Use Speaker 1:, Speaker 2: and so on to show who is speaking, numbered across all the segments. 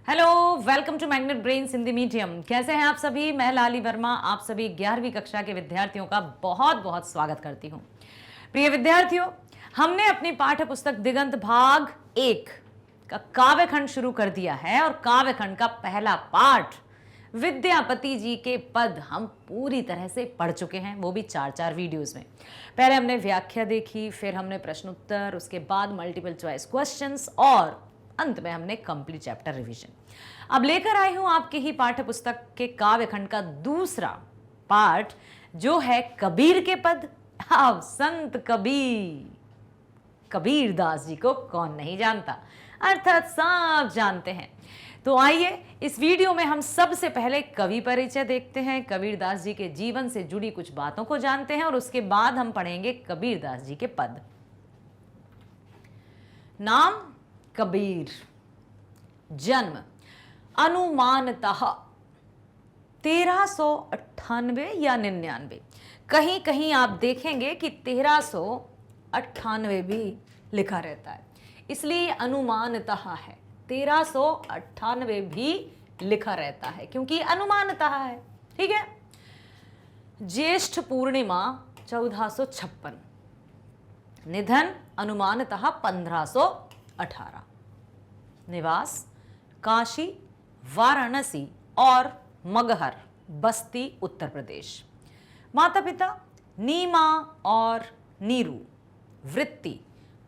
Speaker 1: Hello, welcome to Magnet Brains Hindi medium. कैसे हैं आप सभी? मैं लाली वर्मा आप सभी 11वीं कक्षा के विद्यार्थियों का बहुत बहुत स्वागत करती हूं। प्रिय विद्यार्थियों, हमने अपनी पाठ्य पुस्तक दिगंत भाग 1 का काव्यखंड शुरू कर दिया है और काव्यखंड का पहला पाठ विद्यापति जी के पद हम पूरी तरह से पढ़ चुके हैं, वो भी 4-4 वीडियोस में। पहले हमने व्याख्या देखी, फिर हमने प्रश्न उत्तर, उसके बाद मल्टीपल चॉइस क्वेश्चंस और अंत में हमने कंप्लीट चैप्टर रिवीजन। अब लेकर आई हूं आपके ही पाठ्य पुस्तक के काव्यखंड का दूसरा पार्ट, जो है कबीर के पद। अब संत कबीर दास जी को कौन नहीं जानता, अर्थात सब जानते हैं। तो आइए इस वीडियो में हम सबसे पहले कवि परिचय देखते हैं, कबीर दास जी के जीवन से जुड़ी कुछ बातों को जानते हैं और उसके बाद हम पढ़ेंगे कबीर दास जी के पद। नाम कबीर, जन्म अनुमानतः 1398 या 99, कहीं कहीं आप देखेंगे कि 1398 भी लिखा रहता है, इसलिए अनुमानतः है। 1398 भी लिखा रहता है क्योंकि अनुमानतः है। ठीक है। ज्येष्ठ पूर्णिमा 1456, निधन अनुमानतः 1518, निवास काशी, वाराणसी और मगहर, बस्ती, उत्तर प्रदेश। माता पिता नीमा और नीरू। वृत्ति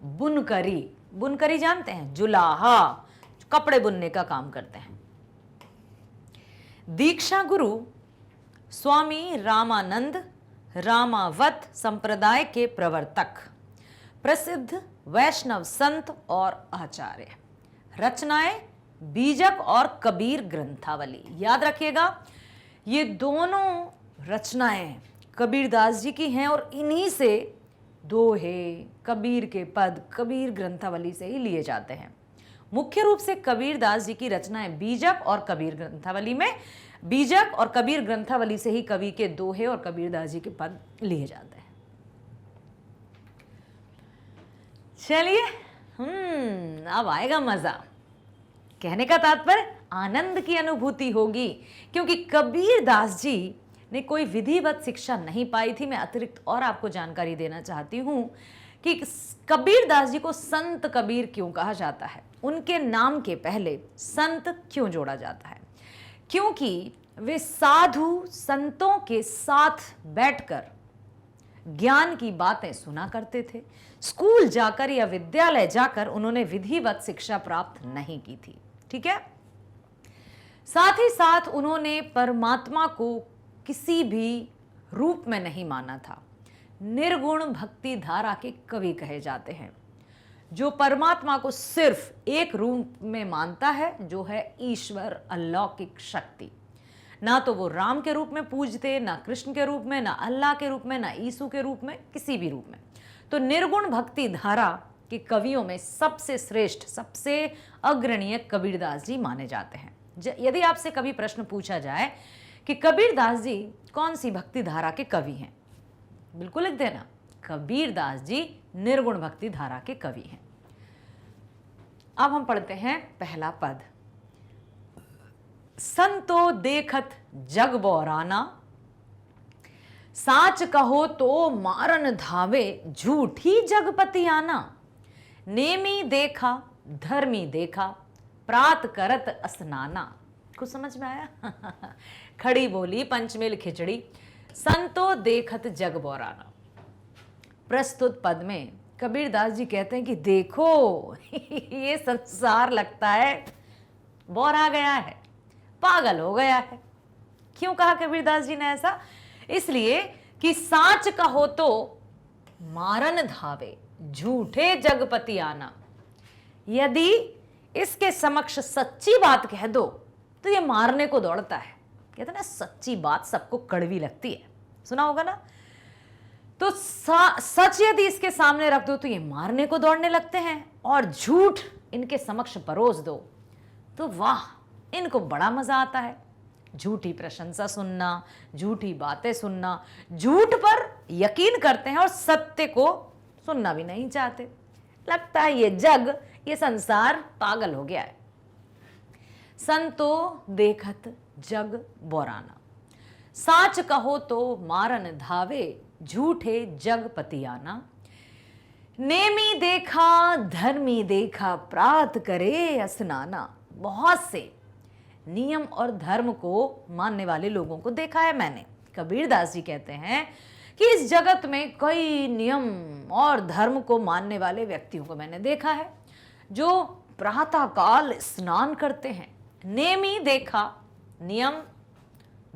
Speaker 1: बुनकरी, बुनकरी जानते हैं, जुलाहा, कपड़े बुनने का काम करते हैं। दीक्षा गुरु स्वामी रामानंद रामावत संप्रदाय के प्रवर्तक, प्रसिद्ध वैष्णव संत और आचार्य। रचनाएं बीजक और कबीर ग्रंथावली। याद रखिएगा, ये दोनों रचनाएं कबीर दास जी की हैं और इन्हीं से दोहे, कबीर के पद, कबीर ग्रंथावली से ही लिए जाते हैं। मुख्य रूप से कबीर दास जी की रचनाएं बीजक और कबीर ग्रंथावली में, बीजक और कबीर ग्रंथावली से ही कवि के दोहे और कबीर दास जी के पद लिए जाते हैं। चलिए, अब आएगा मजा। कहने का तात्पर्य आनंद की अनुभूति होगी, क्योंकि कबीर दास जी ने कोई विधिवत शिक्षा नहीं पाई थी। मैं अतिरिक्त और आपको जानकारी देना चाहती हूं कि कबीर दास जी को संत कबीर क्यों कहा जाता है, उनके नाम के पहले संत क्यों जोड़ा जाता है। क्योंकि वे साधु संतों के साथ बैठकर ज्ञान की बातें सुना करते थे। स्कूल जाकर या विद्यालय जाकर उन्होंने विधिवत शिक्षा प्राप्त नहीं की थी। ठीक है। साथ ही साथ उन्होंने परमात्मा को किसी भी रूप में नहीं माना था। निर्गुण भक्ति धारा के कवि कहे जाते हैं, जो परमात्मा को सिर्फ एक रूप में मानता है, जो है ईश्वर, अलौकिक शक्ति। ना तो वो राम के रूप में पूजते, ना कृष्ण के रूप में, ना अल्लाह के रूप में, ना यीशु के रूप में, किसी भी रूप में। तो निर्गुण भक्ति धारा के कवियों में सबसे श्रेष्ठ, सबसे अग्रणीय कबीरदास जी माने जाते हैं। यदि आपसे कभी प्रश्न पूछा जाए कि कबीरदास जी कौन सी भक्ति धारा के कवि हैं, बिल्कुल लिख देना, कबीरदास जी निर्गुण भक्ति धारा के कवि हैं। अब हम पढ़ते हैं पहला पद। संतो देखत जग बौराना, साच कहो तो मारन धावे, झूठी जगपति आना। नेमी देखा धर्मी देखा, प्रात करत स्नाना। कुछ समझ में आया? खड़ी बोली पंचमेल खिचड़ी, संतो देखत जग बौराना। प्रस्तुत पद में कबीरदास जी कहते हैं कि देखो ये संसार लगता है बौरा गया है, पागल हो गया है। क्यों कहा कबीरदास जी ने ऐसा? इसलिए कि साच कहो तो मारन धावे, झूठे जगपति आना। यदि इसके समक्ष सच्ची बात कह दो तो ये मारने को दौड़ता है। कहते ना, सच्ची बात सबको कड़वी लगती है, सुना होगा ना। तो सच यदि इसके सामने रख दो तो ये मारने को दौड़ने लगते हैं, और झूठ इनके समक्ष परोस दो तो वाह, इनको बड़ा मजा आता है। झूठी प्रशंसा सुनना, झूठी बातें सुनना, झूठ पर यकीन करते हैं और सत्य को सुनना भी नहीं चाहते। लगता है ये जग, ये संसार पागल हो गया है। संतो देखत जग बोराना। साच कहो तो मारन धावे, झूठे जग पतियाना। नेमी देखा धर्मी देखा, प्रात करे स्नाना। बहुत से नियम और धर्म को मानने वाले लोगों को देखा है मैंने। कबीरदास जी कहते हैं कि इस जगत में कई नियम और धर्म को मानने वाले व्यक्तियों को मैंने देखा है जो प्रातः काल स्नान करते हैं। नेमी देखा, नियम,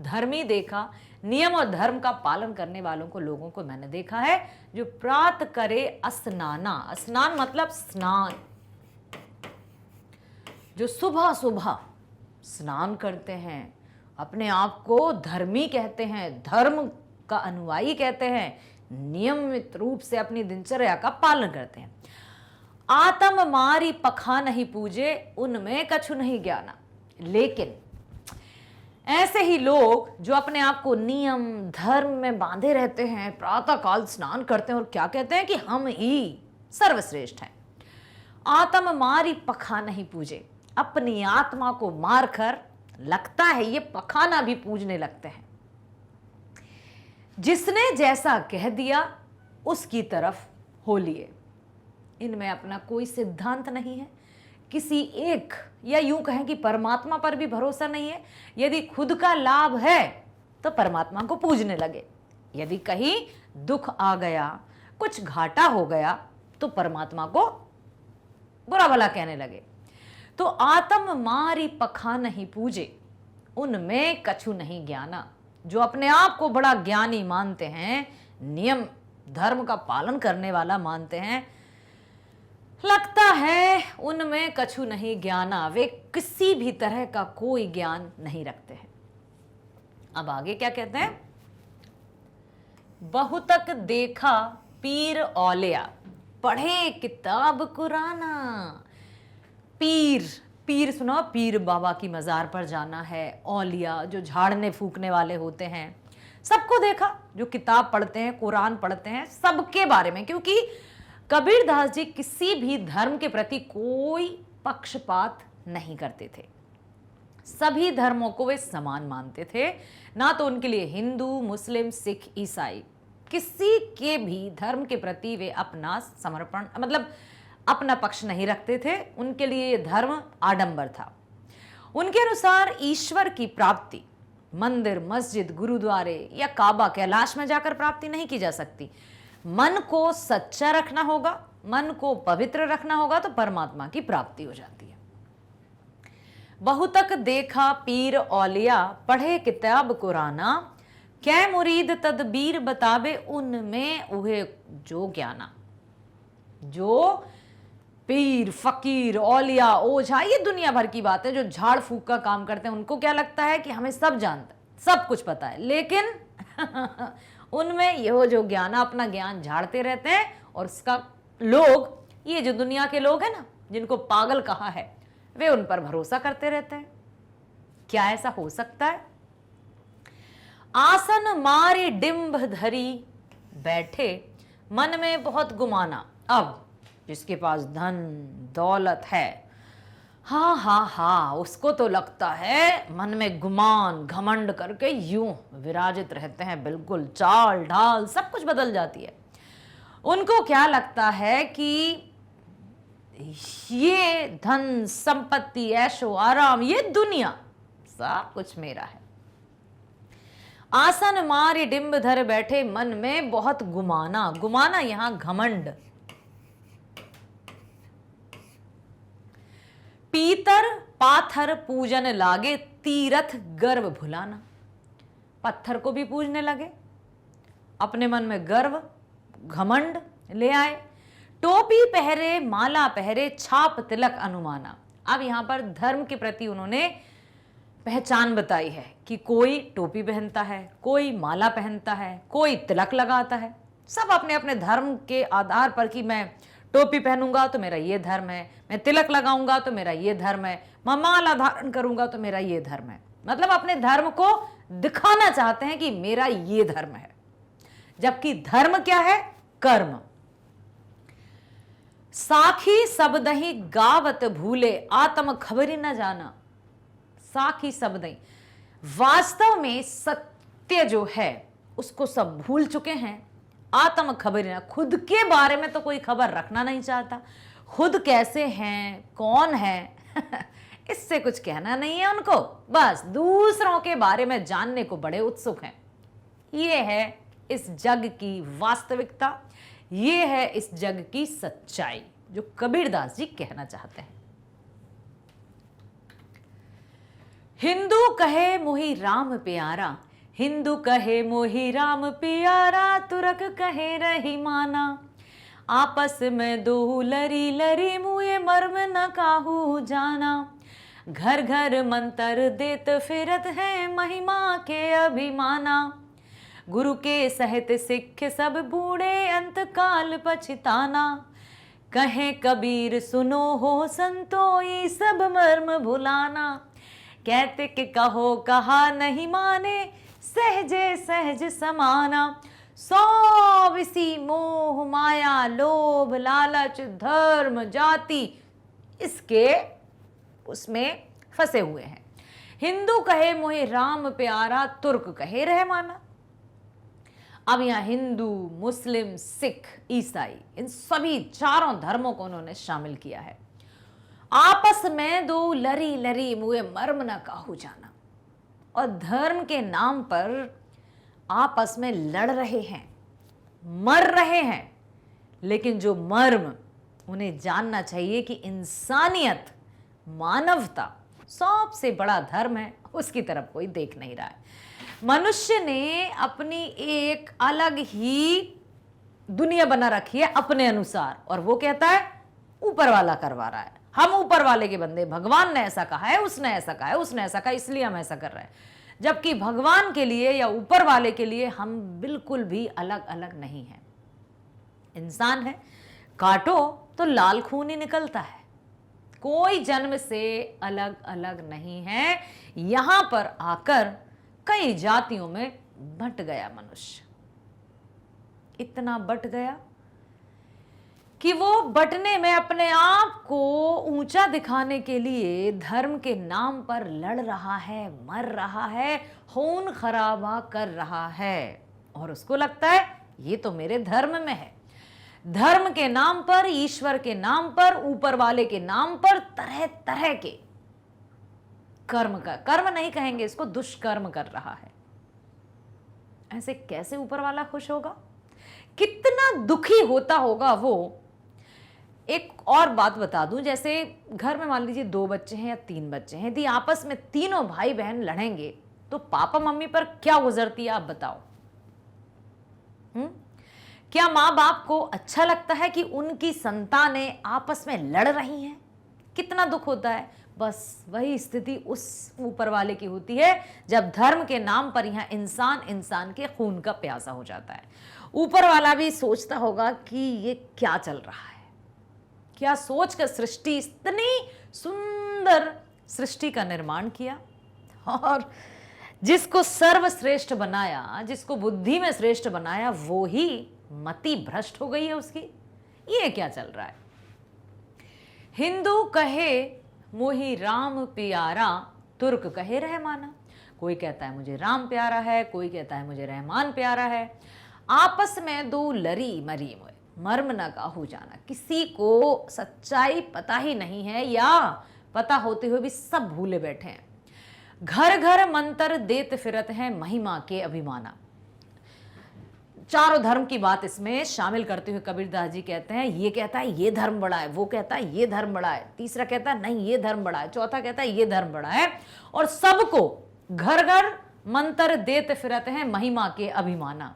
Speaker 1: धर्मी देखा, नियम और धर्म का पालन करने वालों को, लोगों को मैंने देखा है जो प्रात करे स्नाना। स्नान मतलब स्नान, जो सुबह सुबह स्नान करते हैं, अपने आप को धर्मी कहते हैं, धर्म का अनुयायी कहते हैं, नियमित रूप से अपनी दिनचर्या का पालन करते हैं। आत्म मारी पखा नहीं पूजे, उनमें कछु नहीं ज्ञाना। लेकिन ऐसे ही लोग जो अपने आप को नियम धर्म में बांधे रहते हैं, प्रातः काल स्नान करते हैं और क्या कहते हैं कि हम ही सर्वश्रेष्ठ हैं। आत्म मारी पखा नहीं पूजे, अपनी आत्मा को मारकर लगता है ये पखाना भी पूजने लगते हैं। जिसने जैसा कह दिया उसकी तरफ हो लिए। इनमें अपना कोई सिद्धांत नहीं है, किसी एक या यूं कहें कि परमात्मा पर भी भरोसा नहीं है। यदि खुद का लाभ है तो परमात्मा को पूजने लगे, यदि कहीं दुख आ गया, कुछ घाटा हो गया तो परमात्मा को बुरा भला कहने लगे। तो आत्म मारी पखा नहीं पूजे, उनमें कछु नहीं ज्ञाना। जो अपने आप को बड़ा ज्ञानी मानते हैं, नियम धर्म का पालन करने वाला मानते हैं, लगता है उनमें कछु नहीं ज्ञाना। वे किसी भी तरह का कोई ज्ञान नहीं रखते हैं। अब आगे क्या कहते हैं? बहुतक देखा पीर औलिया, पढ़े किताब कुराना। पीर, पीर सुनो, पीर बाबा की मज़ार पर जाना है। औलिया जो झाड़ने फूकने वाले होते हैं, सबको देखा, जो किताब पढ़ते हैं, कुरान पढ़ते हैं, सबके बारे में। क्योंकि कबीरदास जी किसी भी धर्म के प्रति कोई पक्षपात नहीं करते थे। सभी धर्मों को वे समान मानते थे। ना तो उनके लिए हिंदू, मुस्लिम, सिख, ईसाई, किसी के भी धर्म के प्रति वे अपना समर्पण मतलब अपना पक्ष नहीं रखते थे। उनके लिए धर्म आडंबर था। उनके अनुसार ईश्वर की प्राप्ति मंदिर, मस्जिद, गुरुद्वारे या काबा, कैलाश में जाकर प्राप्ति नहीं की जा सकती। मन को सच्चा रखना होगा, मन को पवित्र रखना होगा तो परमात्मा की प्राप्ति हो जाती है। बहुतक देखा पीर औलिया, पढ़े किताब कुराना। कै मुरीद तदबीर बतावे, उनमें उहे जो ज्ञाना। जो पीर, फकीर, औलिया, ओझा, ये दुनिया भर की बात है। जो झाड़ फूक का काम करते हैं, उनको क्या लगता है कि हमें सब जानता है, सब कुछ पता है। लेकिन उनमें यह जो ज्ञान, अपना ज्ञान झाड़ते रहते हैं। और इसका लोग, ये जो दुनिया के लोग हैं ना, जिनको पागल कहा है, वे उन पर भरोसा करते रहते हैं। क्या ऐसा हो सकता है? आसन मारी डिंभ धरी बैठे, मन में बहुत गुमाना। अब जिसके पास धन दौलत है, हाँ हाँ हाँ, उसको तो लगता है मन में गुमान घमंड करके यूं विराजित रहते हैं। बिल्कुल चाल ढाल सब कुछ बदल जाती है। उनको क्या लगता है कि ये धन संपत्ति, ऐशो आराम, ये दुनिया सब कुछ मेरा है। आसन मारी डिंब धर बैठे, मन में बहुत गुमाना। गुमाना यहां घमंड। पीतर पाथर पूजन लागे, तीरथ गर्व भुलाना। पत्थर को भी पूजने लगे, अपने मन में गर्व घमंड ले आए। टोपी पहरे, माला पहरे, छाप तिलक अनुमाना। अब यहां पर धर्म के प्रति उन्होंने पहचान बताई है कि कोई टोपी पहनता है, कोई माला पहनता है, कोई तिलक लगाता है। सब अपने अपने धर्म के आधार पर कि मैं टोपी पहनूंगा तो मेरा ये धर्म है, मैं तिलक लगाऊंगा तो मेरा ये धर्म है, मैं माला धारण करूंगा तो मेरा ये धर्म है। मतलब अपने धर्म को दिखाना चाहते हैं कि मेरा ये धर्म है। जबकि धर्म क्या है? कर्म। साखी सबदही गावत भूले, आत्म खबरी न जाना। साखी सब दई। वास्तव में सत्य जो है उसको सब भूल चुके हैं। आत्म खबर ना, खुद के बारे में तो कोई खबर रखना नहीं चाहता। खुद कैसे हैं, कौन है इससे कुछ कहना नहीं है उनको, बस दूसरों के बारे में जानने को बड़े उत्सुक हैं। ये है इस जग की वास्तविकता, ये है इस जग की सच्चाई जो कबीरदास जी कहना चाहते हैं। हिंदू कहे मोहि राम प्यारा, हिंदू कहे मोहि राम प्यारा, तुरक कहे रही माना। आपस में दो लरी लरी, मुए मर्म न काहू जाना। घर घर मंत्र देत फिरत है, महिमा के अभिमाना। गुरु के सहित सिख सब बूढ़े, अंत काल पछताना। कहे कबीर सुनो हो संतो, ये सब मर्म भुलाना। कहते कि कहो कहा नहीं माने, सहजे सहज समाना। सब इसी मोह माया लोभ लालच धर्म जाति इसके उसमें फंसे हुए हैं। हिंदू कहे मोहे राम प्यारा, तुर्क कहे रहमाना। अब यहां हिंदू, मुस्लिम, सिख, ईसाई, इन सभी चारों धर्मों को उन्होंने शामिल किया है। आपस में दो लरी लरी, मुए मर्म न काहू जाना। और धर्म के नाम पर आपस में लड़ रहे हैं, मर रहे हैं, लेकिन जो मर्म उन्हें जानना चाहिए कि इंसानियत, मानवता सबसे बड़ा धर्म है, उसकी तरफ कोई देख नहीं रहा है। मनुष्य ने अपनी एक अलग ही दुनिया बना रखी है अपने अनुसार, और वो कहता है ऊपर वाला करवा रहा है, हम ऊपर वाले के बंदे, भगवान ने ऐसा कहा है, उसने ऐसा कहा है, उसने ऐसा कहा, इसलिए हम ऐसा कर रहे हैं। जबकि भगवान के लिए या ऊपर वाले के लिए हम बिल्कुल भी अलग अलग नहीं हैं। इंसान है, काटो तो लाल खून ही निकलता है, कोई जन्म से अलग अलग नहीं है। यहां पर आकर कई जातियों में बंट गया मनुष्य, इतना बंट गया कि वो बंटने में अपने आप को ऊंचा दिखाने के लिए धर्म के नाम पर लड़ रहा है, मर रहा है, खून खराबा कर रहा है, और उसको लगता है ये तो मेरे धर्म में है। धर्म के नाम पर, ईश्वर के नाम पर, ऊपर वाले के नाम पर तरह तरह के कर्म का, कर्म नहीं कहेंगे इसको, दुष्कर्म कर रहा है। ऐसे कैसे ऊपर वाला खुश होगा? कितना दुखी होता होगा वो। एक और बात बता दूं, जैसे घर में मान लीजिए 2 बच्चे हैं या 3 बच्चे हैं, यदि आपस में तीनों भाई बहन लड़ेंगे तो पापा मम्मी पर क्या गुजरती है आप बताओ? क्या माँ बाप को अच्छा लगता है कि उनकी संतानें आपस में लड़ रही हैं? कितना दुख होता है। बस वही स्थिति उस ऊपर वाले की होती है जब धर्म के नाम पर यहाँ इंसान इंसान के खून का प्यासा हो जाता है। ऊपर वाला भी सोचता होगा कि ये क्या चल रहा है, क्या सोच कर सृष्टि, इतनी सुंदर सृष्टि का निर्माण किया, और जिसको सर्वश्रेष्ठ बनाया, जिसको बुद्धि में श्रेष्ठ बनाया, वो ही मति भ्रष्ट हो गई है उसकी। ये क्या चल रहा है? हिंदू कहे मोहि राम प्यारा, तुर्क कहे रहमाना। कोई कहता है मुझे राम प्यारा है, कोई कहता है मुझे रहमान प्यारा है। आपस में दो लरी मरी मुए, मर्म न काहू जाना। किसी को सच्चाई पता ही नहीं है, या पता होते हुए भी सब भूले बैठे हैं। घर घर मंत्र देत फिरत हैं, महिमा के अभिमाना। चारों धर्म की बात इसमें शामिल करते हुए कबीरदास जी कहते हैं, ये कहता है ये धर्म बड़ा है, वो कहता है ये धर्म बड़ा है, तीसरा कहता है नहीं ये धर्म बड़ा है, चौथा कहता है ये धर्म बड़ा है, और सबको घर घर मंत्र देते फिरते हैं, महिमा के अभिमाना।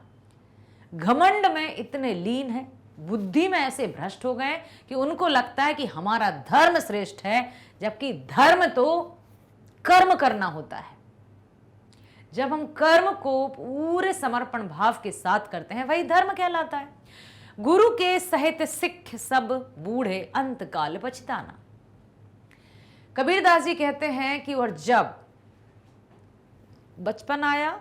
Speaker 1: घमंड में इतने लीन है, बुद्धि में ऐसे भ्रष्ट हो गए कि उनको लगता है कि हमारा धर्म श्रेष्ठ है, जबकि धर्म तो कर्म करना होता है। जब हम कर्म को पूरे समर्पण भाव के साथ करते हैं, वही धर्म कहलाता है। गुरु के सहित सिख सब बूढ़े, अंत काल पछताना। कबीरदास जी कहते हैं कि और जब बचपन आया,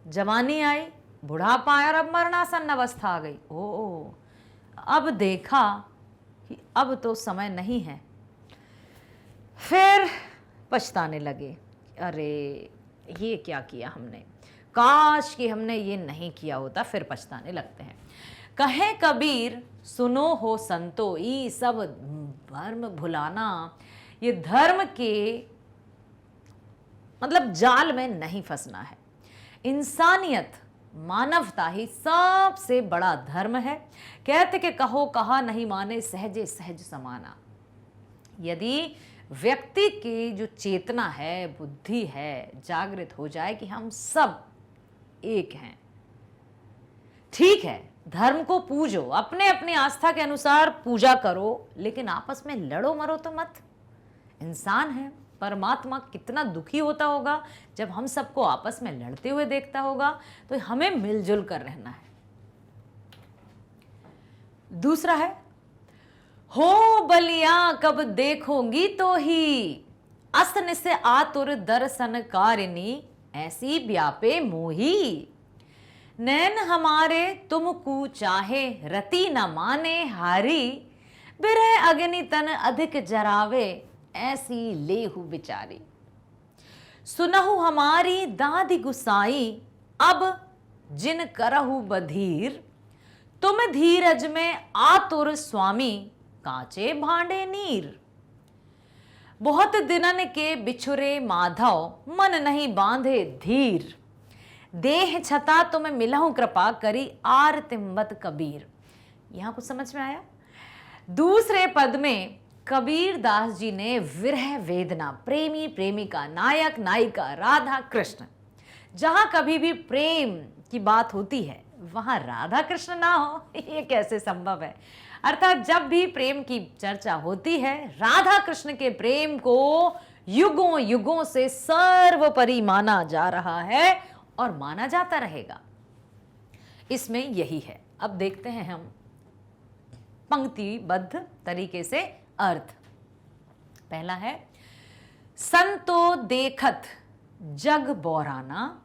Speaker 1: जवानी आई, बुढ़ापा आया और अब मरणासन अवस्था आ गई, ओ अब देखा कि अब तो समय नहीं है, फिर पछताने लगे। अरे ये क्या किया हमने, काश कि हमने ये नहीं किया होता, फिर पछताने लगते हैं। कहे कबीर सुनो हो संतो, ई सब धर्म भुलाना, ये धर्म के मतलब जाल में नहीं फंसना है। इंसानियत, मानवता ही सबसे बड़ा धर्म है। कहते कि कहो कहा नहीं माने, सहजे सहज समाना। यदि व्यक्ति की जो चेतना है, बुद्धि है, जागृत हो जाए कि हम सब एक हैं, ठीक है, धर्म को पूजो, अपने अपने आस्था के अनुसार पूजा करो, लेकिन आपस में लड़ो मरो तो मत। इंसान है, परमात्मा कितना दुखी होता होगा जब हम सबको आपस में लड़ते हुए देखता होगा। तो हमें मिलजुल कर रहना है। दूसरा है, हो बलिया कब देखोगी तो ही, असन से आतुर दर्शन कारिणी, ऐसी व्यापे मोही। नैन हमारे तुमको चाहे, रति न माने हारी, बिरह अग्नि तन अधिक जरावे, ऐसी लेहु बिचारी। सुनहु हमारी दादी गुसाई, अब जिन करहु बधीर, तुम धीरज में आतुर स्वामी, कांचे भांडे नीर। बहुत दिनन के बिछुरे माधव, मन नहीं बांधे धीर, देह छता तुम मिलहु कृपा करी, आर तिम्बत कबीर। यहां कुछ समझ में आया? दूसरे पद में कबीर दास जी ने विरह वेदना, प्रेमी प्रेमिका, नायक नायिका, राधा कृष्ण, जहां कभी भी प्रेम की बात होती है वहां राधा कृष्ण ना हो, ये कैसे संभव है? अर्थात जब भी प्रेम की चर्चा होती है, राधा कृष्ण के प्रेम को युगों युगों से सर्वोपरि माना जा रहा है और माना जाता रहेगा। इसमें यही है। अब देखते हैं हम पंक्तिबद्ध तरीके से अर्थ। पहला है, संतो देखत जग बौराना,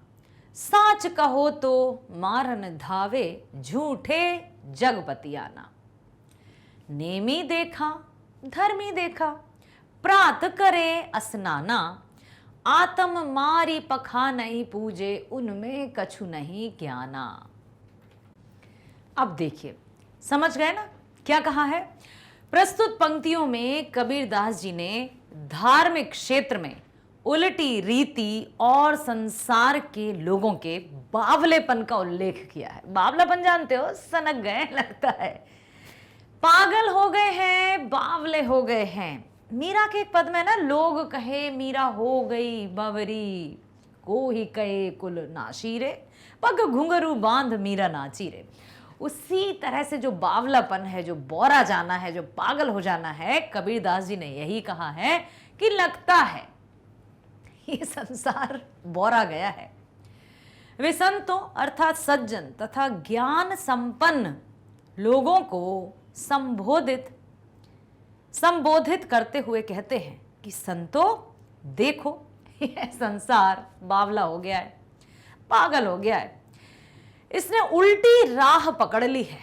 Speaker 1: साच कहो तो मारन धावे, झूठे जग बतियाना। नेमी देखा धर्मी देखा, प्रात करे स्नाना, आत्म मारी पखा नहीं पूजे, उनमें कछु नहीं ज्ञाना। अब देखिए, समझ गए ना क्या कहा है? प्रस्तुत पंक्तियों में कबीर दास जी ने धार्मिक क्षेत्र में उल्टी रीति और संसार के लोगों के बावलेपन का उल्लेख किया है। बावलापन जानते हो, सनक गए लगता है, पागल हो गए हैं, बावले हो गए हैं। मीरा के एक पद में ना, लोग कहे मीरा हो गई बवरी, को ही कहे कुल नाशी रे, पग घुंघरू बांध मीरा नाची रे। उसी तरह से जो बावलापन है, जो बौरा जाना है, जो पागल हो जाना है, कबीर दास जी ने यही कहा है कि लगता है ये संसार बौरा गया है। वे संतों अर्थात सज्जन तथा ज्ञान संपन्न लोगों को संबोधित करते हुए कहते हैं कि संतों देखो, यह संसार बावला हो गया है, पागल हो गया है, इसने उल्टी राह पकड़ ली है।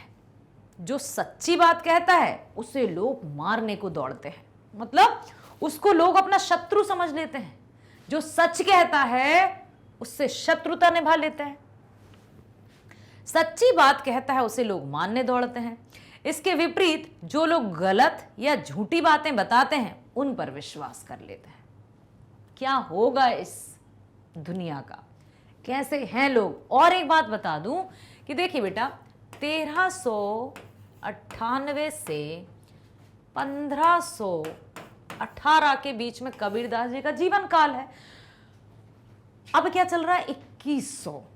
Speaker 1: जो सच्ची बात कहता है उसे लोग मारने को दौड़ते हैं, मतलब उसको लोग अपना शत्रु समझ लेते हैं। जो सच कहता है उससे शत्रुता निभा लेते हैं। सच्ची बात कहता है उसे लोग मानने दौड़ते हैं। इसके विपरीत जो लोग गलत या झूठी बातें बताते हैं उन पर विश्वास कर लेते हैं। क्या होगा इस दुनिया का, कैसे हैं लोग? और एक बात बता दूं कि देखिए बेटा, 1398 से 1518 के बीच में कबीरदास जी का जीवन काल है। अब क्या चल रहा है?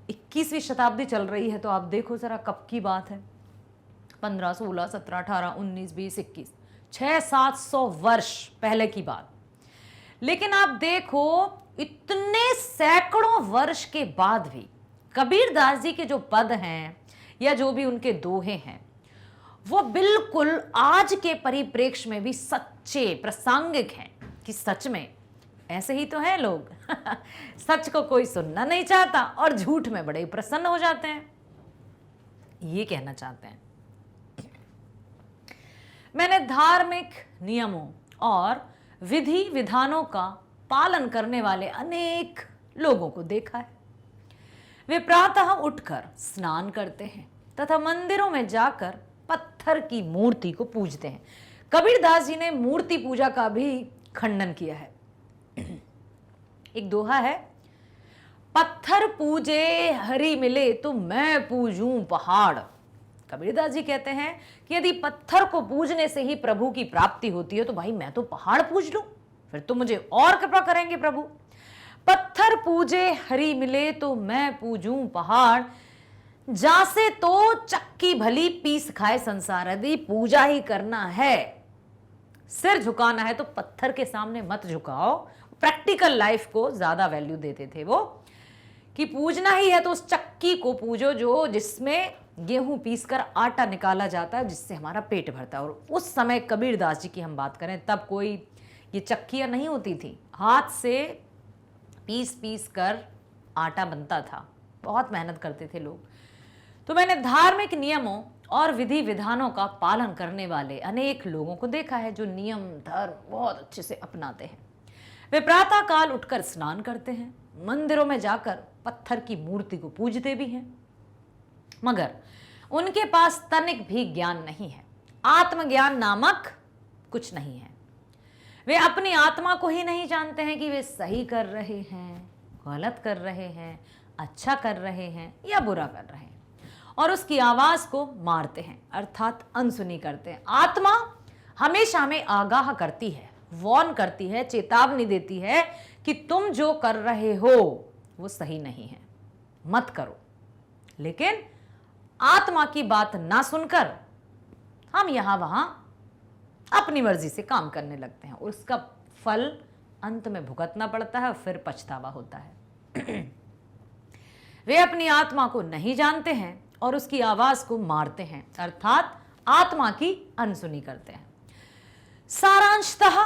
Speaker 1: 21वीं शताब्दी चल रही है। तो आप देखो जरा कब की बात है, 15, 16, 17, 18, 19, 20, 21, 600-700 वर्ष पहले की बात। लेकिन आप देखो, इतने सैकड़ों वर्ष के बाद भी कबीरदास जी के जो पद हैं या जो भी उनके दोहे हैं, वो बिल्कुल आज के परिप्रेक्ष्य में भी सच्चे प्रासंगिक हैं कि सच में ऐसे ही तो हैं लोग। सच को कोई सुनना नहीं चाहता और झूठ में बड़े प्रसन्न हो जाते हैं, ये कहना चाहते हैं। मैंने धार्मिक नियमों और विधि विधानों का पालन करने वाले अनेक लोगों को देखा है। वे प्रातः उठकर स्नान करते हैं तथा मंदिरों में जाकर पत्थर की मूर्ति को पूजते हैं। कबीरदास जी ने मूर्ति पूजा का भी खंडन किया है। एक दोहा है, पत्थर पूजे हरि मिले तो मैं पूजूं पहाड़। कबीरदास जी कहते हैं कि यदि पत्थर को पूजने से ही प्रभु की प्राप्ति होती है तो भाई मैं तो पहाड़ पूज लूं, फिर तो मुझे और कृपा करेंगे प्रभु। पत्थर पूजे हरि मिले तो मैं पूजूं पहाड़, जासे तो चक्की भली पीस खाए संसार। यदि पूजा ही करना है, सिर झुकाना है तो पत्थर के सामने मत झुकाओ। प्रैक्टिकल लाइफ को ज्यादा वैल्यू देते थे वो, कि पूजना ही है तो उस चक्की को पूजो जो जिसमें गेहूं पीसकर आटा निकाला जाता है, जिससे हमारा पेट भरता है। और उस समय कबीरदास जी की हम बात करें, तब कोई ये चक्कियां नहीं होती थी, हाथ से पीस पीस कर आटा बनता था, बहुत मेहनत करते थे लोग। तो मैंने धार्मिक नियमों और विधि विधानों का पालन करने वाले अनेक लोगों को देखा है जो नियम धर्म बहुत अच्छे से अपनाते हैं। वे प्रातः काल उठकर स्नान करते हैं, मंदिरों में जाकर पत्थर की मूर्ति को पूजते भी हैं, मगर उनके पास तनिक भी ज्ञान नहीं है। आत्मज्ञान नामक कुछ नहीं है। वे अपनी आत्मा को ही नहीं जानते हैं कि वे सही कर रहे हैं, गलत कर रहे हैं, अच्छा कर रहे हैं या बुरा कर रहे हैं, और उसकी आवाज को मारते हैं, अर्थात अनसुनी करते हैं। आत्मा हमेशा हमें आगाह करती है, वार्न करती है, चेतावनी देती है कि तुम जो कर रहे हो वो सही नहीं है, मत करो। लेकिन आत्मा की बात ना सुनकर हम यहां वहां अपनी मर्जी से काम करने लगते हैं, और उसका फल अंत में भुगतना पड़ता है और फिर पछतावा होता है। वे अपनी आत्मा को नहीं जानते हैं और उसकी आवाज को मारते हैं, अर्थात आत्मा की अनसुनी करते हैं। सारांशतः,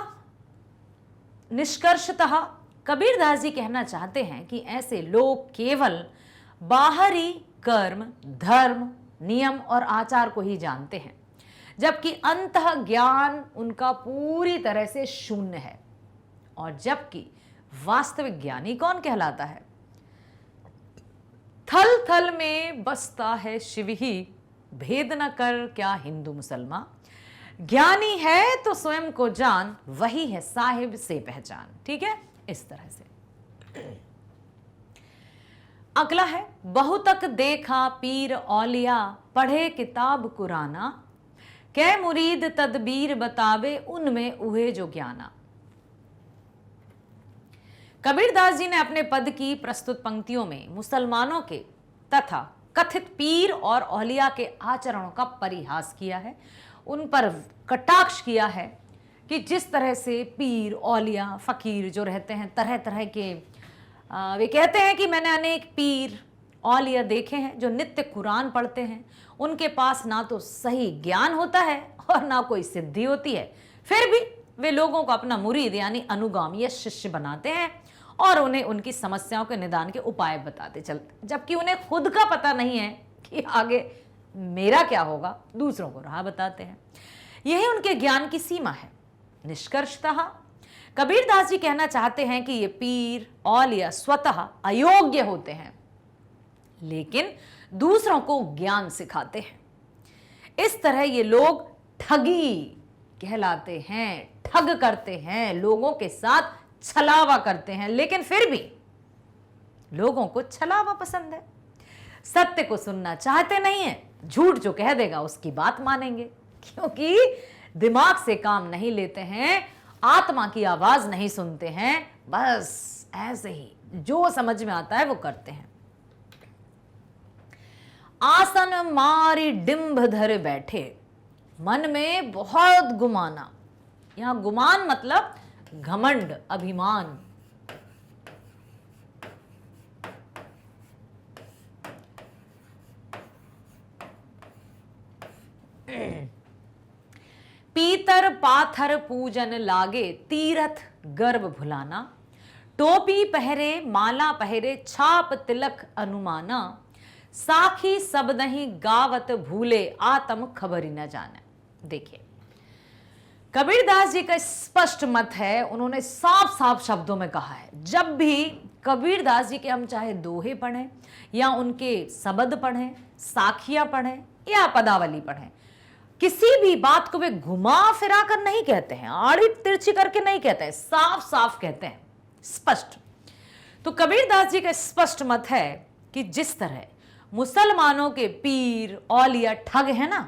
Speaker 1: निष्कर्षतः कबीरदास जी कहना चाहते हैं कि ऐसे लोग केवल बाहरी कर्म, धर्म, नियम और आचार को ही जानते हैं, जबकि अंतः ज्ञान उनका पूरी तरह से शून्य है। और जबकि वास्तविक ज्ञानी कौन कहलाता है? थल थल में बसता है शिव ही, भेद न कर क्या हिंदू मुसलमान। ज्ञानी है तो स्वयं को जान, वही है साहिब से पहचान। ठीक है, इस तरह से। अगला है, बहुतक देखा पीर औलिया, पढ़े किताब कुराना, कै मुरीद तदबीर बतावे, उनमें उहे जो ज्ञाना। कबीरदास जी ने अपने पद की प्रस्तुत पंक्तियों में मुसलमानों के तथा कथित पीर और औलिया के आचरणों का परिहास किया है, उन पर कटाक्ष किया है कि जिस तरह से पीर, औलिया, फकीर जो रहते हैं, तरह तरह के वे कहते हैं कि मैंने अनेक पीर औलिया देखे हैं जो नित्य कुरान पढ़ते हैं, उनके पास ना तो सही ज्ञान होता है और ना कोई सिद्धि होती है, फिर भी वे लोगों को अपना मुरीद यानी अनुगामी या शिष्य बनाते हैं और उन्हें उनकी समस्याओं के निदान के उपाय बताते चलते, जबकि उन्हें खुद का पता नहीं है कि आगे मेरा क्या होगा, दूसरों को राह बताते हैं। यही उनके ज्ञान की सीमा है। निष्कर्षतः कबीरदास जी कहना चाहते हैं कि ये पीर औलिया स्वतः अयोग्य होते हैं, लेकिन दूसरों को ज्ञान सिखाते हैं। इस तरह ये लोग ठगी कहलाते हैं, ठग करते हैं, लोगों के साथ छलावा करते हैं, लेकिन फिर भी लोगों को छलावा पसंद है। सत्य को सुनना चाहते नहीं है, झूठ जो कह देगा उसकी बात मानेंगे, क्योंकि दिमाग से काम नहीं लेते हैं, आत्मा की आवाज नहीं सुनते हैं, बस ऐसे ही जो समझ में आता है वो करते हैं। आसन मारी डिंभ धर बैठे, मन में बहुत गुमाना। यहां गुमान मतलब घमंड, अभिमान। पीतर पाथर पूजन लागे, तीरथ गर्भ भुलाना, टोपी पहरे माला पहरे, छाप तिलक अनुमाना, साखी सबदही गावत भूले, आत्म खबरी न जाने। देखिए, कबीरदास जी का स्पष्ट मत है, उन्होंने साफ साफ शब्दों में कहा है। जब भी कबीरदास जी के हम चाहे दोहे पढ़ें या उनके शब्द पढ़ें, साखियां पढ़ें या पदावली पढ़ें, किसी भी बात को वे घुमा फिरा कर नहीं कहते हैं, आड़ी तिरछी करके नहीं कहते हैं, साफ साफ कहते हैं, स्पष्ट। तो कबीरदास जी का स्पष्ट मत है कि जिस तरह मुसलमानों के पीर औलिया ठग है ना,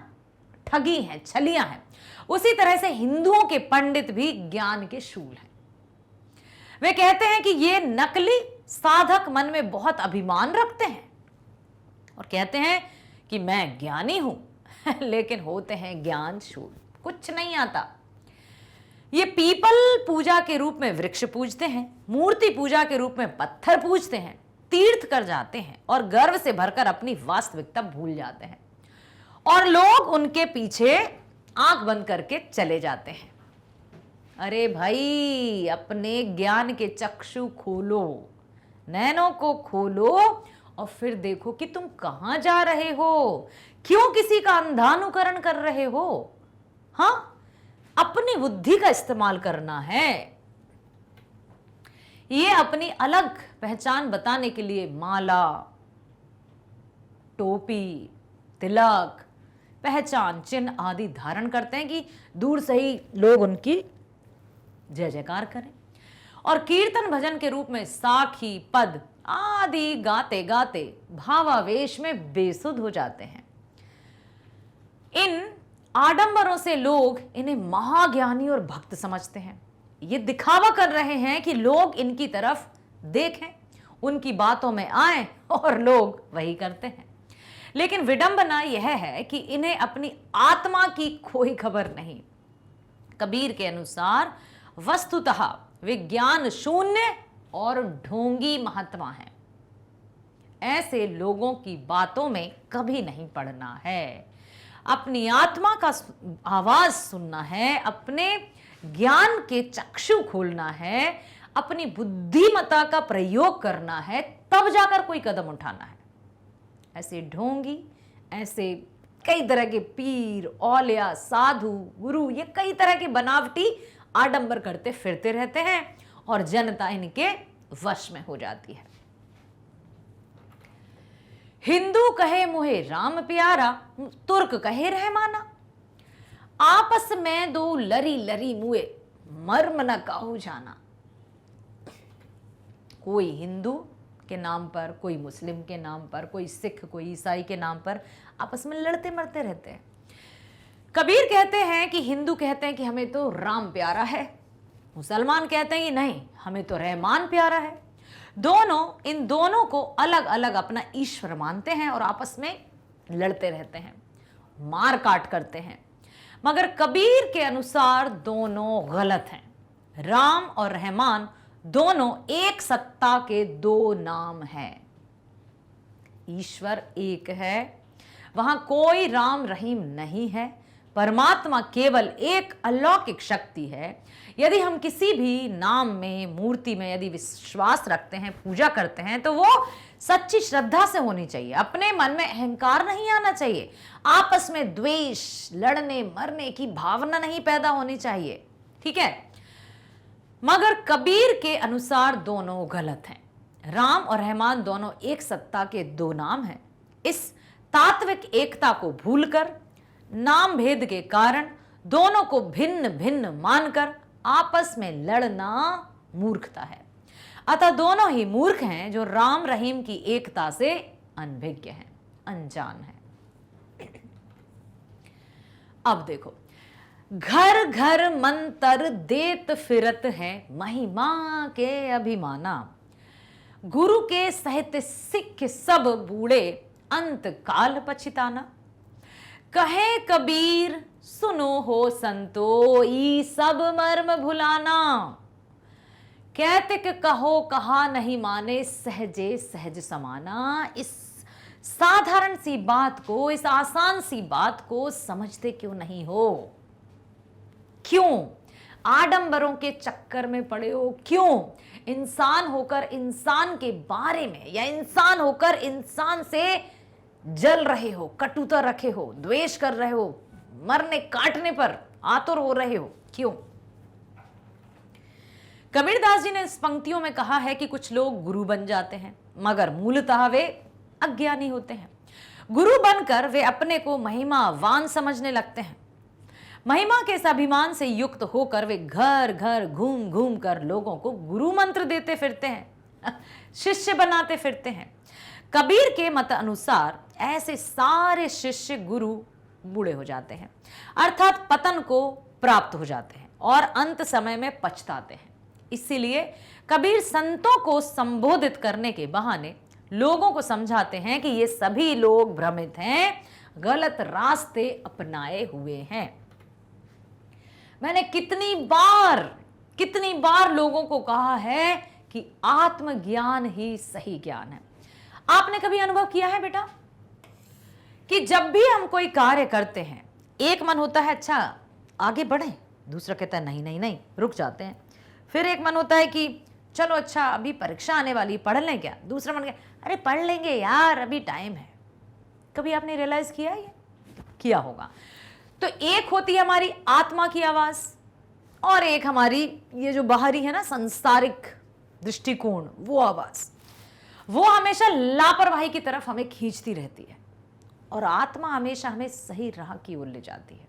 Speaker 1: ठगी हैं, छलियां हैं, उसी तरह से हिंदुओं के पंडित भी ज्ञान के शूल हैं। वे कहते हैं कि ये नकली साधक मन में बहुत अभिमान रखते हैं और कहते हैं कि मैं ज्ञानी हूं लेकिन होते हैं ज्ञान शूल, कुछ नहीं आता। ये पीपल पूजा के रूप में वृक्ष पूजते हैं, मूर्ति पूजा के रूप में पत्थर पूजते हैं, तीर्थ कर जाते हैं और गर्व से भरकर अपनी वास्तविकता भूल जाते हैं और लोग उनके पीछे आंख बंद करके चले जाते हैं। अरे भाई, अपने ज्ञान के चक्षु खोलो, नैनों को खोलो और फिर देखो कि तुम कहां जा रहे हो, क्यों किसी का अंधानुकरण कर रहे हो। हां, अपनी बुद्धि का इस्तेमाल करना है। ये अपनी अलग पहचान बताने के लिए माला, टोपी, तिलक, पहचान चिन्ह आदि धारण करते हैं कि दूर से ही लोग उनकी जय जयकार करें, और कीर्तन भजन के रूप में साखी, पद आदि गाते गाते भावावेश में बेसुध हो जाते हैं। इन आडंबरों से लोग इन्हें महाज्ञानी और भक्त समझते हैं। ये दिखावा कर रहे हैं कि लोग इनकी तरफ देखें, उनकी बातों में आए, और लोग वही करते हैं। लेकिन विडंबना यह है कि इन्हें अपनी आत्मा की कोई खबर नहीं। कबीर के अनुसार वस्तुतः वे ज्ञान शून्य और ढोंगी महात्मा हैं। ऐसे लोगों की बातों में कभी नहीं पड़ना है, अपनी आत्मा का आवाज सुनना है, अपने ज्ञान के चक्षु खोलना है, अपनी बुद्धिमत्ता का प्रयोग करना है, तब जाकर कोई कदम उठाना है। ऐसे ढोंगी, ऐसे कई तरह के पीर, औलिया, साधु, गुरु, ये कई तरह के बनावटी आडंबर करते फिरते रहते हैं और जनता इनके वश में हो जाती है। हिंदू कहे मुहे राम प्यारा, तुर्क कहे रहमाना, आपस में दो लरी लरी मुए, मर्म न काहू जाना। कोई हिंदू के नाम पर, कोई मुस्लिम के नाम पर, कोई सिख, कोई ईसाई के नाम पर आपस में लड़ते मरते रहते हैं। कबीर कहते हैं कि हिंदू कहते हैं कि हमें तो राम प्यारा है, मुसलमान कहते हैं कि नहीं, हमें तो रहमान प्यारा है। इन दोनों को अलग अलग अपना ईश्वर मानते हैं और आपस में लड़ते रहते हैं, मार काट करते हैं। मगर कबीर के अनुसार दोनों गलत हैं। राम और रहमान दोनों एक सत्ता के दो नाम हैं। ईश्वर एक है, वहां कोई राम रहीम नहीं है। परमात्मा केवल एक अलौकिक शक्ति है। यदि हम किसी भी नाम में, मूर्ति में यदि विश्वास रखते हैं, पूजा करते हैं, तो वो सच्ची श्रद्धा से होनी चाहिए। अपने मन में अहंकार नहीं आना चाहिए, आपस में द्वेष, लड़ने मरने की भावना नहीं पैदा होनी चाहिए, ठीक है। मगर कबीर के अनुसार दोनों गलत हैं। राम और रहमान दोनों एक सत्ता के दो नाम हैं। इस तात्विक एकता को भूलकर, नाम भेद के कारण दोनों को भिन्न भिन्न मानकर आपस में लड़ना मूर्खता है। अतः दोनों ही मूर्ख हैं जो राम रहीम की एकता से अनभिज्ञ हैं, अनजान हैं। अब देखो, घर घर मंत्र देत फिरत है, महिमा के अभिमाना। गुरु के सहित सिख सब बूढ़े, अंत काल पछिताना। कहे कबीर सुनो हो संतो, ई सब मर्म भुलाना। कहतिक कहो कहा नहीं माने, सहजे सहज समाना। इस साधारण सी बात को, इस आसान सी बात को समझते क्यों नहीं हो? क्यों आडंबरों के चक्कर में पड़े हो? क्यों इंसान होकर इंसान के बारे में, या इंसान होकर इंसान से जल रहे हो, कटुता रखे हो, द्वेष कर रहे हो, मरने काटने पर आतुर हो रहे हो, क्यों? कबीरदास जी ने इस पंक्तियों में कहा है कि कुछ लोग गुरु बन जाते हैं मगर मूलतः वे अज्ञानी होते हैं। गुरु बनकर वे अपने को महिमावान समझने लगते हैं। महिमा के इस अभिमान से युक्त होकर वे घर घर घूम घूम कर लोगों को गुरु मंत्र देते फिरते हैं, शिष्य बनाते फिरते हैं। कबीर के मत अनुसार ऐसे सारे शिष्य गुरु बूढ़े हो जाते हैं, अर्थात पतन को प्राप्त हो जाते हैं और अंत समय में पछताते हैं। इसीलिए कबीर संतों को संबोधित करने के बहाने लोगों को समझाते हैं कि ये सभी लोग भ्रमित हैं, गलत रास्ते अपनाए हुए हैं। मैंने कितनी बार लोगों को कहा है कि आत्मज्ञान ही सही ज्ञान है। आपने कभी अनुभव किया है बेटा कि जब भी हम कोई कार्य करते हैं, एक मन होता है अच्छा आगे बढ़ें, दूसरा कहता है नहीं नहीं नहीं रुक जाते हैं। फिर एक मन होता है कि चलो अच्छा अभी परीक्षा आने वाली, पढ़ लें क्या? दूसरा मन कहता अरे पढ़ लेंगे यार, अभी टाइम है। कभी आपने रियलाइज किया ये? किया होगा। तो एक होती है हमारी आत्मा की आवाज और एक हमारी ये जो बाहरी है ना सांसारिक दृष्टिकोण, वो आवाज, वो हमेशा लापरवाही की तरफ हमें खींचती रहती है और आत्मा हमेशा हमें सही राह की ओर ले जाती है।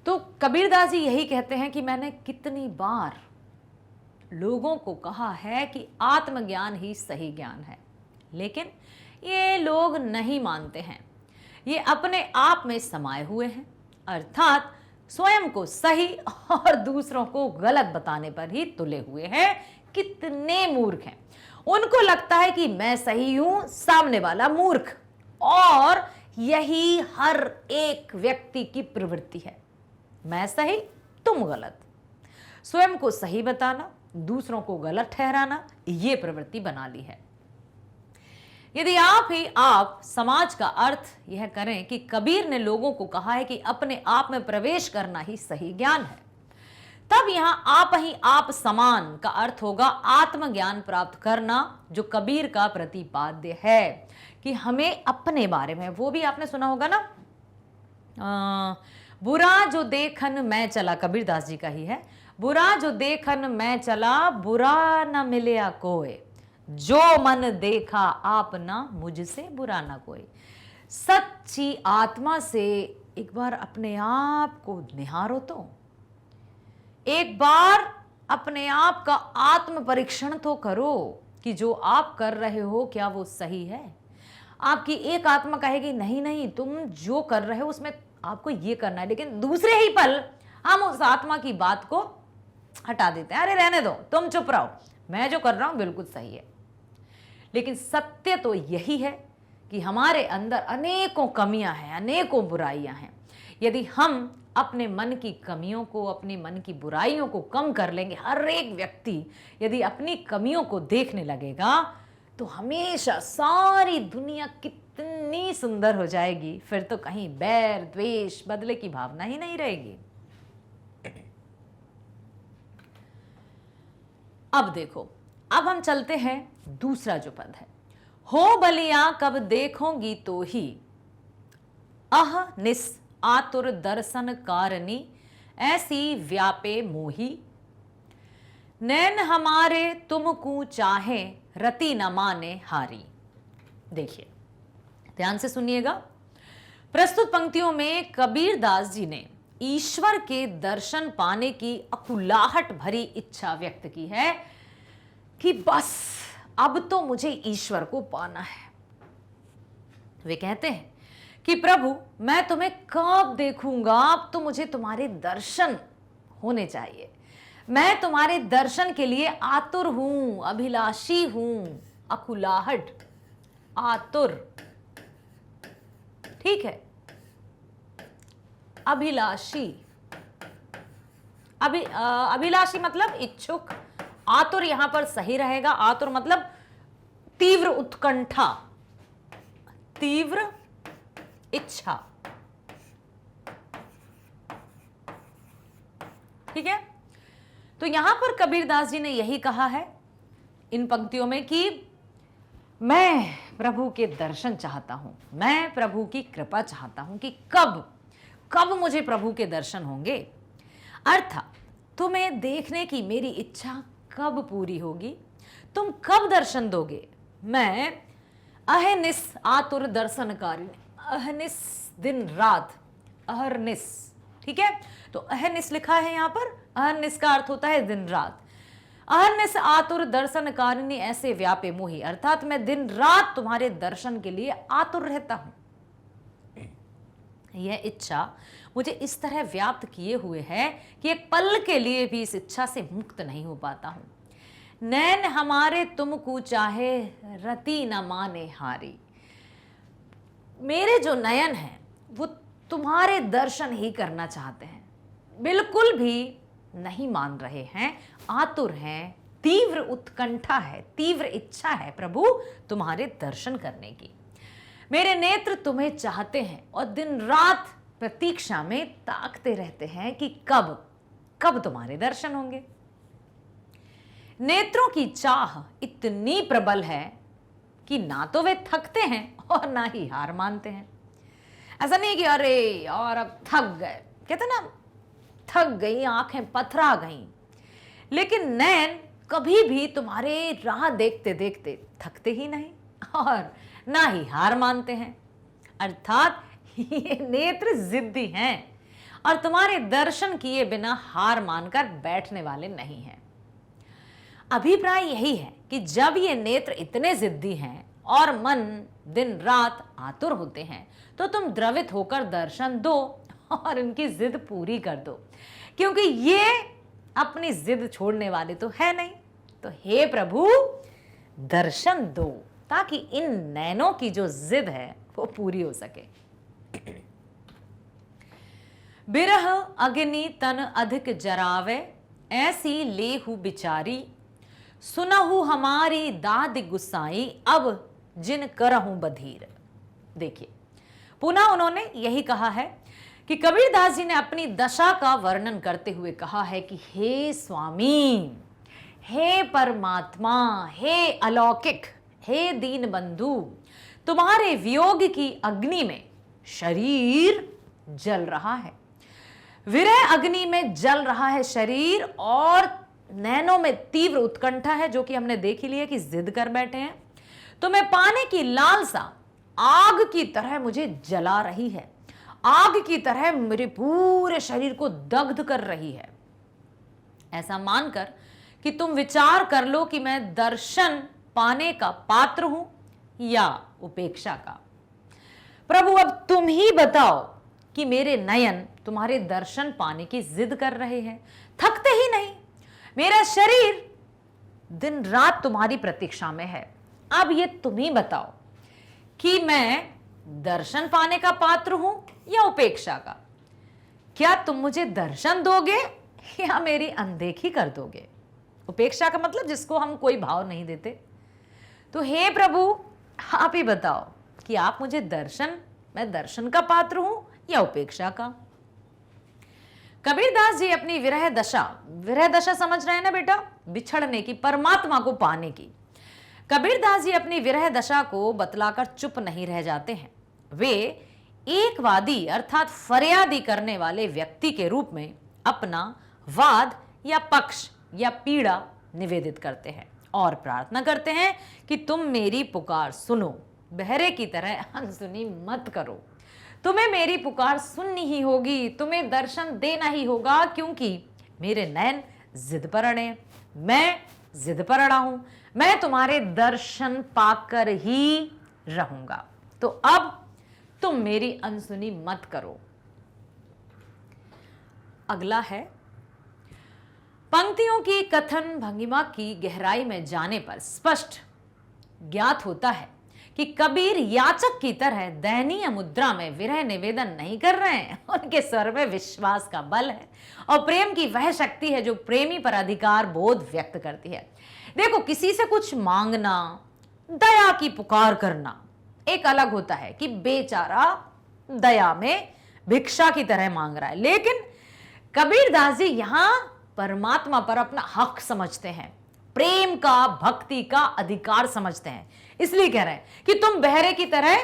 Speaker 1: तो कबीरदास जी यही कहते हैं कि मैंने कितनी बार लोगों को कहा है कि आत्मज्ञान ही सही ज्ञान है, लेकिन ये लोग नहीं मानते हैं। ये अपने आप में समाये हुए हैं, अर्थात स्वयं को सही और दूसरों को गलत बताने पर ही तुले हुए हैं। कितने मूर्ख हैं। उनको लगता है कि मैं सही हूं, सामने वाला मूर्ख, और यही हर एक व्यक्ति की प्रवृत्ति है। मैं सही, तुम गलत। स्वयं को सही बताना, दूसरों को गलत ठहराना, ये प्रवृत्ति बना ली है। यदि आप समाज का अर्थ यह करें कि कबीर ने लोगों को कहा है कि अपने आप में प्रवेश करना ही सही ज्ञान है, तब यहां आप ही आप समान का अर्थ होगा आत्मज्ञान प्राप्त करना, जो कबीर का प्रतिपाद्य है कि हमें अपने बारे में, वो भी आपने सुना होगा ना, बुरा जो देखन मैं चला, कबीरदास जी का ही है, बुरा जो देखन मैं चला, बुरा न मिलया कोई, जो मन देखा आपना, मुझसे बुरा ना कोई। सच्ची आत्मा से एक बार अपने आप को निहारो तो, एक बार अपने आप का आत्म परीक्षण तो करो कि जो आप कर रहे हो क्या वो सही है। आपकी एक आत्मा कहेगी नहीं नहीं तुम जो कर रहे हो उसमें आपको ये करना है, लेकिन दूसरे ही पल हम उस आत्मा की बात को हटा देते हैं, अरे रहने दो, तुम चुप रहो, मैं जो कर रहा हूं बिल्कुल सही है। लेकिन सत्य तो यही है कि हमारे अंदर अनेकों कमियां हैं, अनेकों बुराइयां हैं। यदि हम अपने मन की कमियों को, अपने मन की बुराइयों को कम कर लेंगे, हर एक व्यक्ति यदि अपनी कमियों को देखने लगेगा तो हमेशा सारी दुनिया कितनी सुंदर हो जाएगी। फिर तो कहीं बैर, द्वेष, बदले की भावना ही नहीं रहेगी। अब देखो, अब हम चलते हैं दूसरा जो पद है, हो बलिया कब देखोगी तो ही, अह निस आतुर दर्शन कारणी, ऐसी व्यापे मोही, नैन हमारे तुमको चाहे, रति न माने हारी। देखिए ध्यान से सुनिएगा, प्रस्तुत पंक्तियों में कबीरदास जी ने ईश्वर के दर्शन पाने की अकुलाहट भरी इच्छा व्यक्त की है कि बस अब तो मुझे ईश्वर को पाना है। वे कहते हैं कि प्रभु मैं तुम्हें कब देखूंगा, अब तो मुझे तुम्हारे दर्शन होने चाहिए, मैं तुम्हारे दर्शन के लिए आतुर हूं, अभिलाषी हूं। अकुलाहट, आतुर, ठीक है, अभिलाषी, अभिलाषी मतलब इच्छुक, आतुर यहां पर सही रहेगा। आतुर मतलब तीव्र उत्कंठा, तीव्र इच्छा, ठीक है। तो यहां पर कबीरदास जी ने यही कहा है इन पंक्तियों में कि मैं प्रभु के दर्शन चाहता हूं, मैं प्रभु की कृपा चाहता हूं कि कब कब मुझे प्रभु के दर्शन होंगे, अर्थात तुम्हें देखने की मेरी इच्छा कब पूरी होगी, तुम कब दर्शन दोगे। मैं अहनिस आतुर दर्शनकारी, अहनिस दिन रात, अहरनिस, ठीक है। तो अहनिस लिखा है यहां पर, अहनिस का अर्थ होता है दिन रात। अहनिस आतुर दर्शनकारिणी ऐसे व्यापे मोही, अर्थात मैं दिन रात तुम्हारे दर्शन के लिए आतुर रहता हूं। यह इच्छा मुझे इस तरह व्याप्त किए हुए है कि एक पल के लिए भी इस इच्छा से मुक्त नहीं हो पाता हूं। नैन हमारे तुमको चाहे रति न माने हारी, मेरे जो नयन हैं वो तुम्हारे दर्शन ही करना चाहते हैं, बिल्कुल भी नहीं मान रहे हैं, आतुर हैं, तीव्र उत्कंठा है, तीव्र इच्छा है प्रभु तुम्हारे दर्शन करने की। मेरे नेत्र तुम्हें चाहते हैं और दिन रात प्रतीक्षा में ताकते रहते हैं कि कब कब तुम्हारे दर्शन होंगे। नेत्रों की चाह इतनी प्रबल है कि ना तो वे थकते हैं और ना ही हार मानते हैं। ऐसा नहीं कि अरे यार अब थक गए, कहते ना थक गई, आंखें पथरा गई, लेकिन नैन कभी भी तुम्हारे राह देखते देखते थकते ही नहीं और ना ही हार मानते हैं। अर्थात ये नेत्र जिद्दी हैं और तुम्हारे दर्शन किए बिना हार मानकर बैठने वाले नहीं हैं। अभिप्राय यही है कि जब ये नेत्र इतने जिद्दी हैं और मन दिन रात आतुर होते हैं तो तुम द्रवित होकर दर्शन दो और इनकी जिद पूरी कर दो, क्योंकि ये अपनी जिद छोड़ने वाले तो है नहीं। तो हे प्रभु दर्शन दो ताकि इन नैनों की जो जिद है वो पूरी हो सके। बिरह अग्नि तन अधिक जरावे, ऐसी लेहु बिचारी, सुनहु हमारी दाद गुसाई, अब जिन करहूं बधीर। देखिए पुनः उन्होंने यही कहा है कि कबीरदास जी ने अपनी दशा का वर्णन करते हुए कहा है कि हे स्वामी, हे परमात्मा, हे अलौकिक, हे दीन बंधु, तुम्हारे वियोग की अग्नि में शरीर जल रहा है, विरह अग्नि में जल रहा है शरीर और नैनों में तीव्र उत्कंठा है, जो कि हमने देख ही लिया कि जिद कर बैठे हैं। तुम्हें पाने की लालसा आग की तरह मुझे जला रही है, आग की तरह मेरे पूरे शरीर को दग्ध कर रही है। ऐसा मानकर कि तुम विचार कर लो कि मैं दर्शन पाने का पात्र हूं या उपेक्षा का। प्रभु अब तुम ही बताओ कि मेरे नयन तुम्हारे दर्शन पाने की जिद कर रहे हैं, थकते ही नहीं, मेरा शरीर दिन रात तुम्हारी प्रतीक्षा में है। अब ये तुम ही बताओ कि मैं दर्शन पाने का पात्र हूं या उपेक्षा का। क्या तुम मुझे दर्शन दोगे या मेरी अनदेखी कर दोगे। उपेक्षा का मतलब जिसको हम कोई भाव नहीं देते। तो हे प्रभु आप ही बताओ कि आप मुझे मैं दर्शन का पात्र हूं या उपेक्षा का। कबीरदास जी अपनी विरह दशा समझ रहे हैं ना बेटा, बिछड़ने की, परमात्मा को पाने की। कबीरदास जी अपनी विरह दशा को बतलाकर चुप नहीं रह जाते हैं। वे एकवादी अर्थात फरियादी करने वाले व्यक्ति के रूप में अपना वाद या पक्ष या पीड़ा निवेदित करते हैं और प्रार्थना करते हैं कि तुम मेरी पुकार सुनो, बहरे की तरह अनसुनी मत करो। तुम्हें मेरी पुकार सुननी ही होगी, तुम्हें दर्शन देना ही होगा, क्योंकि मेरे नैन जिद पर अड़े, मैं जिद पर अड़ा हूं, मैं तुम्हारे दर्शन पाकर ही रहूंगा। तो अब तुम मेरी अनसुनी मत करो। अगला है, पंक्तियों की कथन भंगिमा की गहराई में जाने पर स्पष्ट ज्ञात होता है कि कबीर याचक की तरह दयनीय मुद्रा में विरह निवेदन नहीं कर रहे हैं। उनके स्वर में विश्वास का बल है और प्रेम की वह शक्ति है जो प्रेमी पर अधिकार बोध व्यक्त करती है। देखो, किसी से कुछ मांगना, दया की पुकार करना एक अलग होता है कि बेचारा दया में भिक्षा की तरह मांग रहा है, लेकिन कबीरदास जी यहां परमात्मा पर अपना हक समझते हैं, प्रेम का, भक्ति का अधिकार समझते हैं, इसलिए कह रहे हैं कि तुम बहरे की तरह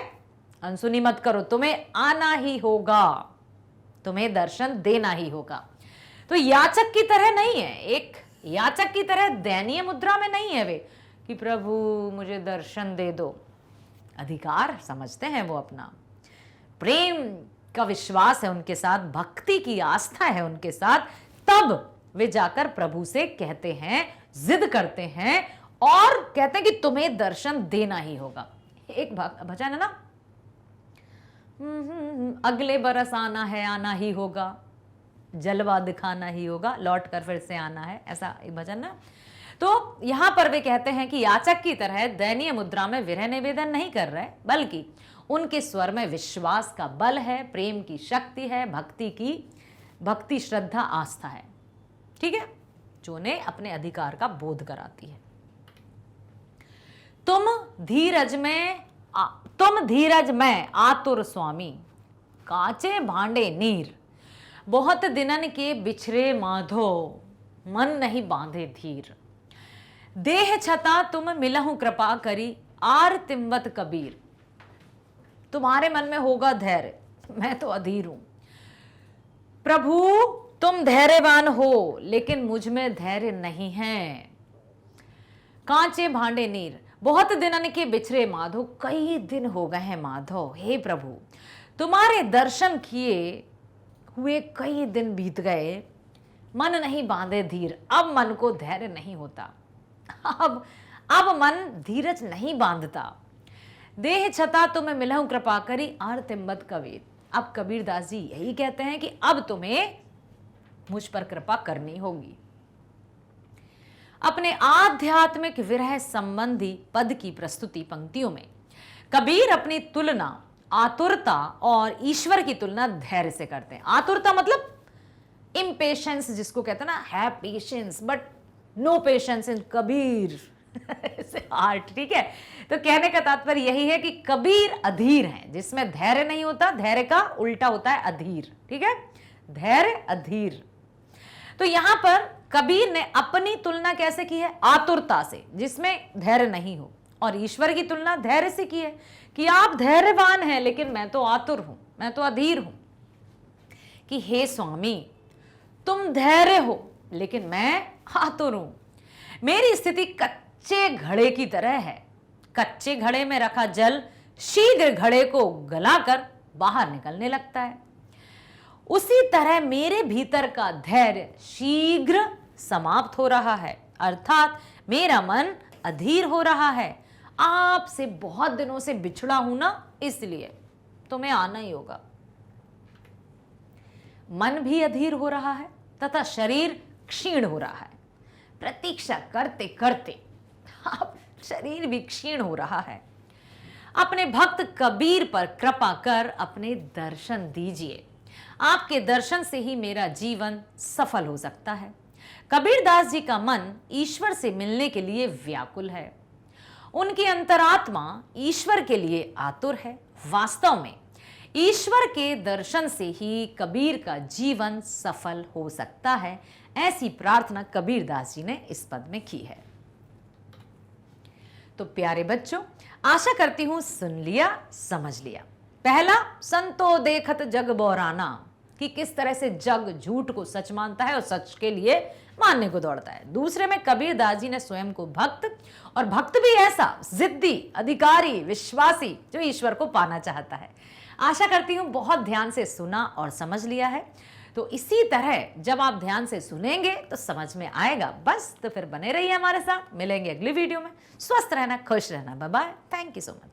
Speaker 1: अनसुनी मत करो, तुम्हें आना ही होगा। तुम्हें दर्शन देना ही होगा। तो याचक की तरह नहीं है, एक याचक की तरह दयनीय मुद्रा में नहीं है वे कि प्रभु मुझे दर्शन दे दो। अधिकार समझते हैं वो अपना, प्रेम का विश्वास है उनके साथ, भक्ति की आस्था है उनके साथ, तब वे जाकर प्रभु से कहते हैं, जिद करते हैं और कहते हैं कि तुम्हें दर्शन देना ही होगा। एक भजन है ना, अगले बरस आना ही होगा, जलवा दिखाना ही होगा, लौट कर फिर से आना है, ऐसा एक भजन ना। तो यहां पर वे कहते हैं कि याचक की तरह दयनीय मुद्रा में विरह निवेदन नहीं कर रहे, बल्कि उनके स्वर में विश्वास का बल है, प्रेम की शक्ति है, भक्ति श्रद्धा आस्था है, ठीक है, जो उन्हें अपने अधिकार का बोध कराती है। तुम धीरज में आतुर स्वामी, कांचे भांडे नीर, बहुत दिनन के बिछरे माधो, मन नहीं बांधे धीर, देह छता तुम मिलहु कृपा करी, आर तिम्वत कबीर। तुम्हारे मन में होगा धैर्य, मैं तो अधीर हूं। प्रभु तुम धैर्यवान हो, लेकिन मुझ में धैर्य नहीं है। कांचे भांडे नीर, बहुत दिनन के बिछरे माधो, कई दिन हो गए हैं माधव, हे प्रभु तुम्हारे दर्शन किए हुए कई दिन बीत गए, मन नहीं बांधे धीर, अब मन को धैर्य नहीं होता, अब मन धीरज नहीं बांधता। देह छता तुम्हें मिलहु कृपा करी, आर तिम्बत कबीर। अब कबीर दास जी यही कहते हैं कि अब तुम्हें मुझ पर कृपा करनी होगी। अपने आध्यात्मिक विरह संबंधी पद की प्रस्तुति पंक्तियों में कबीर अपनी तुलना आतुरता और ईश्वर की तुलना धैर्य से करते हैं। आतुरता मतलब इम्पेशंस, जिसको कहते हैं ना, have patience but no patience in Kabir heart, ठीक है। तो कहने का तात्पर्य यही है कि कबीर अधीर हैं, जिसमें धैर्य नहीं होता, धैर्य का उल्टा होता है अधीर, ठीक है, धैर्य अधीर। तो यहां पर कबीर ने अपनी तुलना कैसे की है? आतुरता से, जिसमें धैर्य नहीं हो, और ईश्वर की तुलना धैर्य से की है कि आप धैर्यवान हैं लेकिन मैं तो आतुर हूं, मैं तो अधीर हूं। कि हे स्वामी तुम धैर्य हो लेकिन मैं आतुर हूं, मेरी स्थिति कच्चे घड़े की तरह है। कच्चे घड़े में रखा जल शीघ्र घड़े को गलाकर बाहर निकलने लगता है, उसी तरह मेरे भीतर का धैर्य शीघ्र समाप्त हो रहा है, अर्थात मेरा मन अधीर हो रहा है। आपसे बहुत दिनों से बिछड़ा हूं ना, इसलिए तुम्हें आना ही होगा। मन भी अधीर हो रहा है तथा शरीर क्षीण हो रहा है। प्रतीक्षा करते करते अब शरीर भी क्षीण हो रहा है। अपने भक्त कबीर पर कृपा कर अपने दर्शन दीजिए, आपके दर्शन से ही मेरा जीवन सफल हो सकता है। कबीर दास जी का मन ईश्वर से मिलने के लिए व्याकुल है, उनकी अंतरात्मा ईश्वर के लिए आतुर है। वास्तव में ईश्वर के दर्शन से ही कबीर का जीवन सफल हो सकता है, ऐसी प्रार्थना कबीर दास जी ने इस पद में की है। तो प्यारे बच्चों, आशा करती हूं सुन लिया, समझ लिया। पहला, संतो देखत जग बौराना, कि किस तरह से जग झूठ को सच मानता है और सच के लिए मानने को दौड़ता है। दूसरे में कबीर दास जी ने स्वयं को भक्त, और भक्त भी ऐसा जिद्दी, अधिकारी, विश्वासी, जो ईश्वर को पाना चाहता है। आशा करती हूं बहुत ध्यान से सुना और समझ लिया है। तो इसी तरह जब आप ध्यान से सुनेंगे तो समझ में आएगा। बस तो फिर बने रहिए हमारे साथ, मिलेंगे अगली वीडियो में। स्वस्थ रहना, खुश रहना, bye bye, thank you so much.